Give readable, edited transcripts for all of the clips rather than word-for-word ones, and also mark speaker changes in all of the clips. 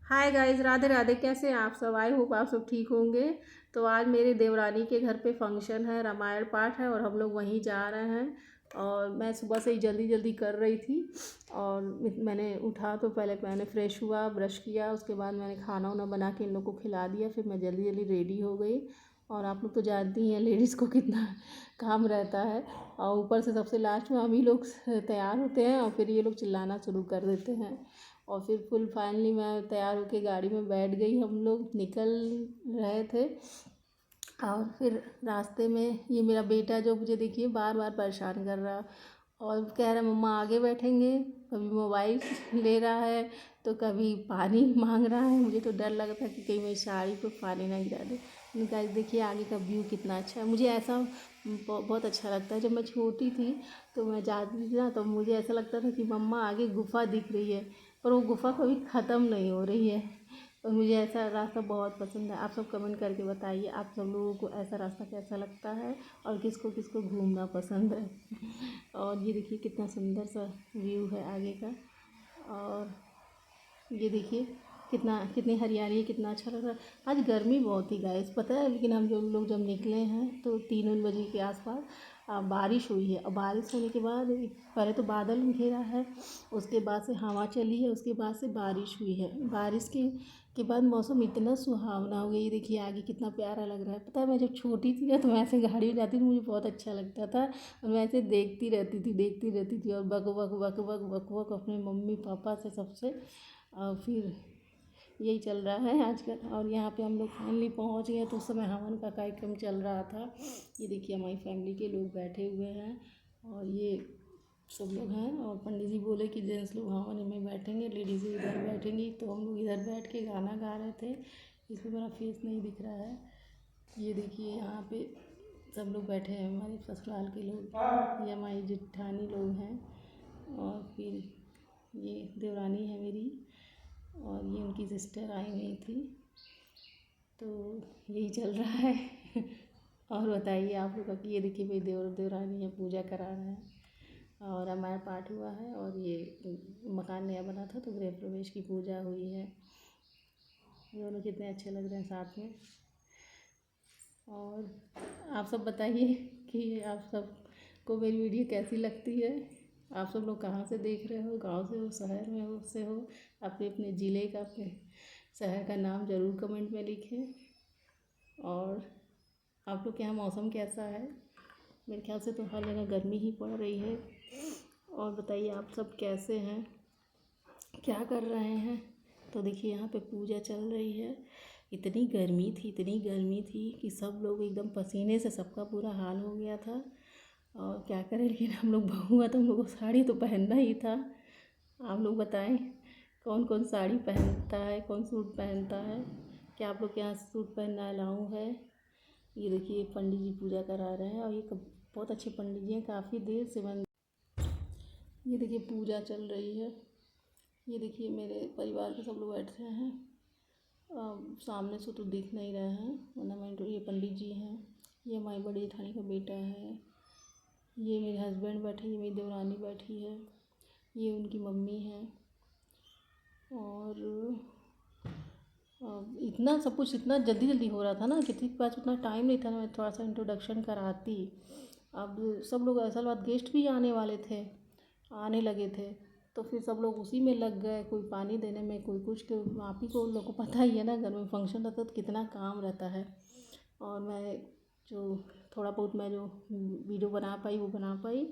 Speaker 1: Hi guys, Radhe Radhe. कैसे हैं आप सब? आई होप आप सब ठीक होंगे। तो आज मेरे देवरानी के घर पे फंक्शन है, रामायण पाठ है और हम लोग वहीं जा रहे हैं। और मैं सुबह से ही जल्दी जल्दी कर रही थी। और मैंने उठा तो पहले मैंने फ़्रेश हुआ, ब्रश किया, उसके बाद मैंने खाना वाना बना के इन लोग को खिला दिया। फिर मैं जल्दी जल्दी रेडी हो गई। और आप लोग तो जानती हैं लेडीज़ को कितना काम रहता है। और ऊपर से सबसे लास्ट में हम ही लोग तैयार होते हैं और फिर ये लोग चिल्लाना शुरू कर देते हैं। और फिर फुल फाइनली मैं तैयार होके गाड़ी में बैठ गई। हम लोग निकल रहे थे। और फिर रास्ते में ये मेरा बेटा जो मुझे देखिए बार बार परेशान कर रहा और कह रहा मम्मा आगे बैठेंगे, कभी मोबाइल ले रहा है तो कभी पानी मांग रहा है। मुझे तो डर लग रहा था कि कहीं मेरी साड़ी पे पानी ना गिरा दे। उनका देखिए आगे का व्यू कितना अच्छा है। मुझे ऐसा बहुत अच्छा लगता है। जब मैं छोटी थी तो मैं जाती थी ना, तो मुझे ऐसा लगता था कि मम्मा आगे गुफ़ा दिख रही है, पर वो गुफ़ा कभी ख़त्म नहीं हो रही है। और मुझे ऐसा रास्ता बहुत पसंद है। आप सब कमेंट करके बताइए आप सब लोगों को ऐसा रास्ता कैसा लगता है और किसको किसको घूमना पसंद है। और ये देखिए कितना सुंदर सा व्यू है आगे का। और ये देखिए कितनी हरियाली है, कितना अच्छा लग रहा है। आज गर्मी बहुत ही गाइस पता है, लेकिन हम जो लोग जब निकले हैं तो 3 बजे के आसपास बारिश हुई है। और बारिश होने के बाद पहले तो बादल घेरा है, उसके बाद से हवा चली है, उसके बाद से बारिश हुई है। बारिश के बाद मौसम इतना सुहावना हो गया। ये देखिए आगे कितना प्यारा लग रहा है। पता है मैं जब छोटी थी ना तो मैं ऐसे गाड़ी में जाती थी, मुझे बहुत अच्छा लगता था। और मैं ऐसे देखती रहती थी और बक बक बक बक बक बक अपने मम्मी पापा से सबसे। और फिर यही चल रहा है आजकल। और यहाँ पे हम लोग फाइनली पहुँच गए तो उस समय हवन का कार्यक्रम चल रहा था। ये देखिए हमारी फैमिली के लोग बैठे हुए हैं और ये सब लोग हैं। और पंडित जी बोले कि जेंट्स लोग हवन में बैठेंगे, लेडीज़ इधर बैठेंगी। तो हम लोग इधर बैठ के गाना गा रहे थे। इसमें मेरा फेस नहीं दिख रहा है। ये देखिए यहाँ पे सब लोग बैठे हैं, हमारे ससुराल के लोग, ये हमारी जेठानी लोग हैं। और फिर ये देवरानी है मेरी और ये उनकी सिस्टर आई हुई थी। तो यही चल रहा है। और बताइए आप लोग का कि ये देखिए मेरी देवरानी है, पूजा करा रहे हैं और रामायण पाठ हुआ है। और ये मकान नया बना था तो गृह प्रवेश की पूजा हुई है। दोनों कितने अच्छे लग रहे हैं साथ में। और आप सब बताइए कि आप सब को मेरी वीडियो कैसी लगती है। आप सब लोग कहाँ से देख रहे हो, गांव से हो, शहर में हो से हो, अपने अपने ज़िले का, अपने शहर का नाम ज़रूर कमेंट में लिखें। और आप लोग के यहाँ मौसम कैसा है? मेरे ख्याल से तो हर जगह गर्मी ही पड़ रही है। और बताइए आप सब कैसे हैं, क्या कर रहे हैं? तो देखिए यहाँ पे पूजा चल रही है। इतनी गर्मी थी कि सब लोग एकदम पसीने से सबका पूरा हाल हो गया था। और क्या करें, लेकिन हम लोग बहू हैं तो हम लोग को साड़ी तो पहनना ही था। आप लोग बताएं कौन कौन साड़ी पहनता है, कौन सूट पहनता है? क्या आप लोग के यहाँ सूट पहनना अलाउ है? ये देखिए पंडित जी पूजा करा रहे हैं और ये बहुत अच्छे पंडित जी हैं, काफ़ी देर से बन। ये देखिए पूजा चल रही है। ये देखिए मेरे परिवार के सब लोग बैठे हैं। सामने से तो दिख नहीं रहे हैं वरना मैं ये पंडित जी हैं। ये हमारी बड़ी जेठानी का बेटा है। ये मेरे हस्बैंड बैठे, ये मेरी देवरानी बैठी है, ये उनकी मम्मी है। और इतना सब कुछ इतना जल्दी जल्दी हो रहा था ना, किसी के पास उतना टाइम नहीं था ना मैं थोड़ा सा इंट्रोडक्शन कराती। अब सब लोग असल बात गेस्ट भी आने वाले थे, आने लगे थे। तो फिर सब लोग उसी में लग गए, कोई पानी देने में, कोई कुछ। तो आप ही को लोग को पता ही है ना, घर में फंक्शन रहता है तो कितना काम रहता है। और मैं जो थोड़ा बहुत मैं जो वीडियो बना पाई वो बना पाई।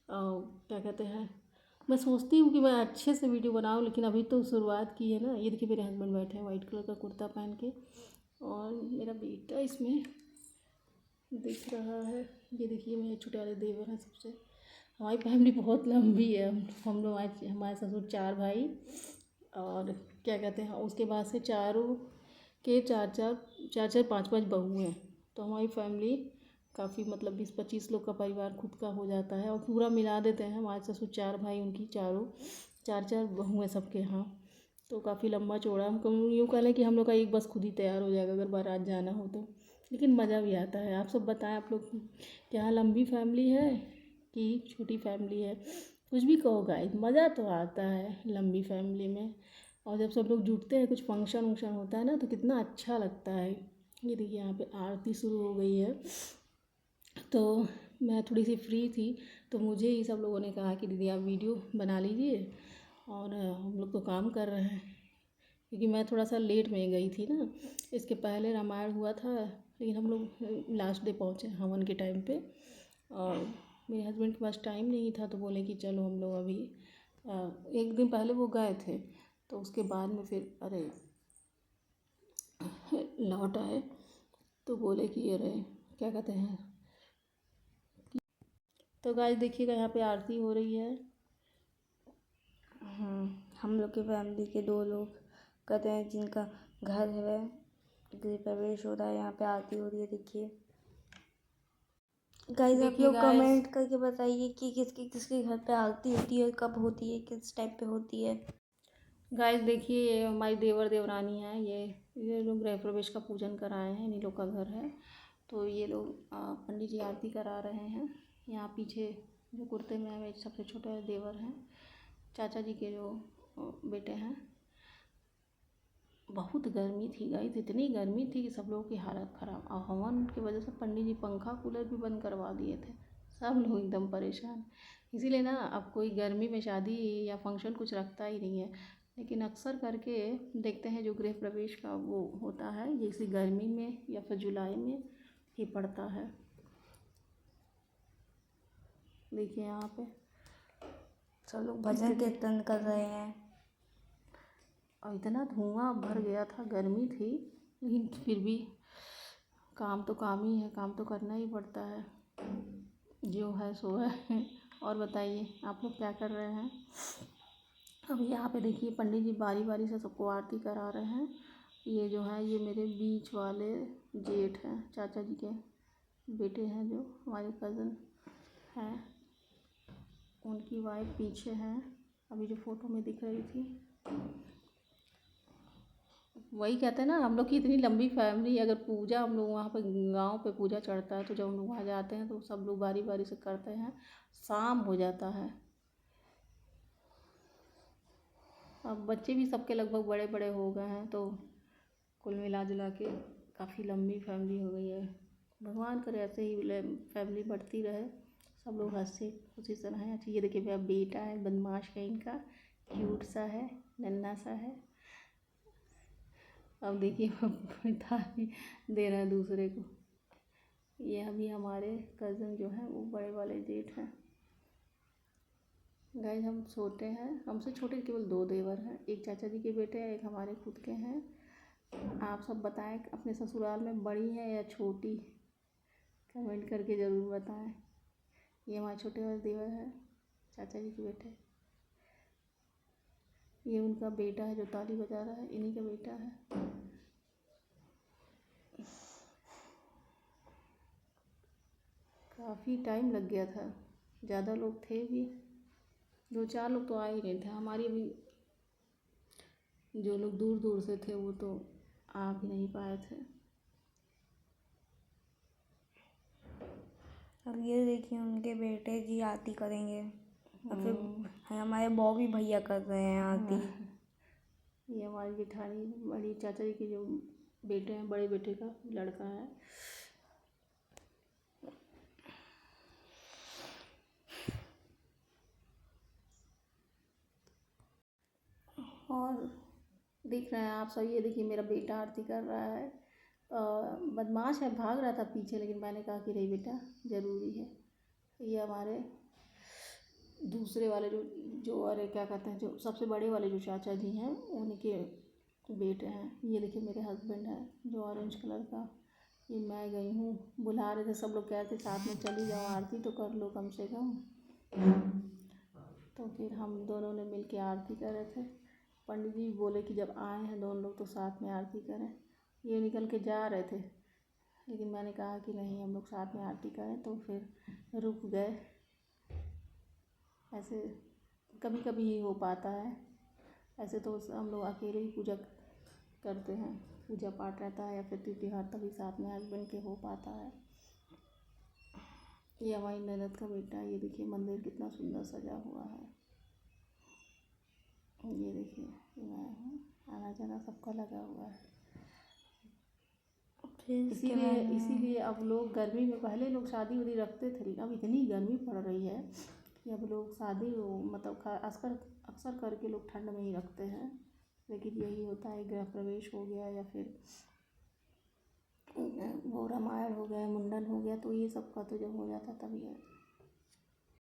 Speaker 1: क्या कहते हैं, मैं सोचती हूँ कि मैं अच्छे से वीडियो बनाऊँ, लेकिन अभी तो शुरुआत की है ना। ये देखिए मेरे हस्बैंड बैठे हैं वाइट कलर का कुर्ता पहन के और मेरा बेटा इसमें दिख रहा है। ये देखिए मेरे छोटे वाले देवर हैं सबसे। हमारी फैमिली बहुत लंबी है। हम लोग आज हमारे ससुर 4 भाई और क्या कहते हैं उसके बाद से चारों के चार 5 बहू हैं। तो हमारी फैमिली काफ़ी मतलब 20-25 लोग का परिवार खुद का हो जाता है। और पूरा मिला देते हैं, हमारे ससुर 4 भाई, उनकी चारों चार बहू हैं सबके यहाँ। तो काफ़ी लंबा चौड़ा, हम यूँ कह लें कि हम लोग का एक बस खुद ही तैयार हो जाएगा अगर बारात जाना हो तो। लेकिन मज़ा भी आता है। आप सब बताएं आप लोग के यहाँ लंबी फैमिली है कि छोटी फैमिली है? कुछ भी कहो गाइस, मज़ा तो आता है लंबी फैमिली में। और जब सब लोग जुटते हैं, कुछ फंक्शन वंक्शन होता है ना, तो कितना अच्छा लगता है। ये देखिए यहाँ पे आरती शुरू हो गई है। तो मैं थोड़ी सी फ्री थी, तो मुझे ही सब लोगों ने कहा कि दीदी आप वीडियो बना लीजिए, और हम लोग तो काम कर रहे हैं। क्योंकि मैं थोड़ा सा लेट में गई थी ना, इसके पहले रामायण हुआ था, लेकिन हम लोग लास्ट डे पहुँचे हवन के टाइम पे। और मेरे हस्बैंड के पास टाइम नहीं था, तो बोले कि चलो हम लोग अभी एक दिन पहले वो गए थे, तो उसके बाद में फिर अरे लौट आए, तो बोले कि अरे क्या कहते हैं। तो गाइस देखिएगा यहाँ पे आरती हो रही है।
Speaker 2: हम लोग की फैमिली के 2 लोग कहते हैं जिनका घर है, गृह प्रवेश हो रहा है, यहाँ पे आरती हो रही है। देखिए गाइस, आप लोग कमेंट करके बताइए कि किसके किसके घर पे आरती होती है, कब होती है, किस टाइप पे होती है।
Speaker 1: गाइस देखिए ये हमारी देवर देवरानी है, ये लोग गृह प्रवेश का पूजन कराए हैं, इन्हीं लोग का घर है। तो ये लोग पंडित जी आरती करा रहे हैं। यहाँ पीछे जो कुर्ते में है सबसे छोटा देवर हैं, चाचा जी के जो बेटे हैं। बहुत गर्मी थी गाइस, इतनी गर्मी थी कि सब लोगों की हालत ख़राब, और हवन की वजह से पंडित जी पंखा कूलर भी बंद करवा दिए थे। सब लोग एकदम परेशान। इसीलिए ना अब कोई गर्मी में शादी या फंक्शन कुछ रखता ही नहीं है। लेकिन अक्सर करके देखते हैं जो गृह प्रवेश का वो होता है, ये इसी गर्मी में या फिर जुलाई में ही पड़ता है। देखिए यहाँ पे
Speaker 2: सब लोग भजन कीर्तन कर रहे हैं,
Speaker 1: और इतना धुआं भर गया था, गर्मी थी, लेकिन फिर भी काम तो काम ही है, काम तो करना ही पड़ता है, जो है सो है। और बताइए आप लोग क्या कर रहे हैं। अब यहाँ पे देखिए पंडित जी बारी बारी से सबको आरती करा रहे हैं। ये जो है ये मेरे बीच वाले जेठ हैं, चाचा जी के बेटे हैं, जो हमारे कज़न हैं, उनकी वाइफ पीछे हैं, अभी जो फ़ोटो में दिख रही थी। वही कहते हैं ना, हम लोग की इतनी लंबी फैमिली, अगर पूजा हम लोग वहाँ पे गांव पे पूजा चढ़ता है, तो जब हम लोग वहाँ जाते हैं तो सब लोग बारी बारी से करते हैं, शाम हो जाता है। अब बच्चे भी सबके लगभग बड़े बड़े हो गए हैं, तो कुल मिला जुला के काफ़ी लंबी फैमिली हो गई है। भगवान करे ऐसे ही फैमिली बढ़ती रहे, सब लोग हंसे खुशी से रहें। अच्छा ये देखिए मेरा बेटा है, बदमाश है इनका, क्यूट सा है, नन्हा सा है। अब देखिए थाली दे रहा है दूसरे को। ये अभी हमारे कज़न जो हैं वो बड़े वाले जेठ हैं। गाइस हम छोटे हैं, हमसे छोटे केवल 2 देवर हैं, एक चाचा जी के बेटे हैं, एक हमारे खुद के हैं। आप सब बताएं अपने ससुराल में बड़ी हैं या छोटी, कमेंट करके ज़रूर बताएं। ये हमारे छोटे वाले देवर हैं, चाचा जी के बेटे। ये उनका बेटा है जो ताली बजा रहा है, इन्हीं का बेटा है। काफ़ी टाइम लग गया था, ज़्यादा लोग थे भी, 2-4 लोग तो आ ही नहीं थे। हमारी भी जो लोग दूर दूर से थे वो तो आ भी नहीं पाए थे।
Speaker 2: अब ये देखिए उनके बेटे जी आरती करेंगे, और फिर हमारे बॉबी भैया कर रहे हैं आरती।
Speaker 1: ये हमारी जेठानी बड़ी चाचा जी के जो बेटे हैं, बड़े बेटे का लड़का है। और देख रहे हैं आप सब, ये देखिए मेरा बेटा आरती कर रहा है। बदमाश है, भाग रहा था पीछे, लेकिन मैंने कहा कि नहीं बेटा ज़रूरी है। ये हमारे दूसरे वाले जो अरे क्या कहते हैं, जो सबसे बड़े वाले जो चाचा जी हैं उनके बेटे हैं। ये देखिए मेरे हस्बैंड हैं जो ऑरेंज कलर का। ये मैं गई हूँ, बुला रहे थे सब लोग, कह रहे थे साथ में चली जाओ, आरती तो कर लो कम से कम। तो फिर हम दोनों ने मिल के आरती कर रहे थे। पंडित जी बोले कि जब आए हैं दोनों लोग तो साथ में आरती करें। ये निकल के जा रहे थे, लेकिन मैंने कहा कि नहीं हम लोग साथ में आरती करें, तो फिर रुक गए। ऐसे कभी कभी ही हो पाता है, ऐसे तो हम लोग अकेले ही पूजा करते हैं, पूजा पाठ रहता है या फिर त्योहार तभी साथ में हस्बैंड के हो पाता है। ये हमारी ननद का बेटा है, ये देखिए मंदिर कितना सुंदर सजा हुआ है। ये देखिए, आना जाना सबका लगा हुआ है।
Speaker 2: फिर इसके बाद में
Speaker 1: इसीलिए अब लोग गर्मी में, पहले लोग शादी उदी रखते थे, अब इतनी गर्मी पड़ रही है कि अब लोग शादी मतलब अक्सर करके लोग ठंड में ही रखते हैं। लेकिन यही होता है, गृह प्रवेश हो गया या फिर वो रामायण हो गया, मुंडन हो गया, तो ये सब का तो जब हो जाता तभी है।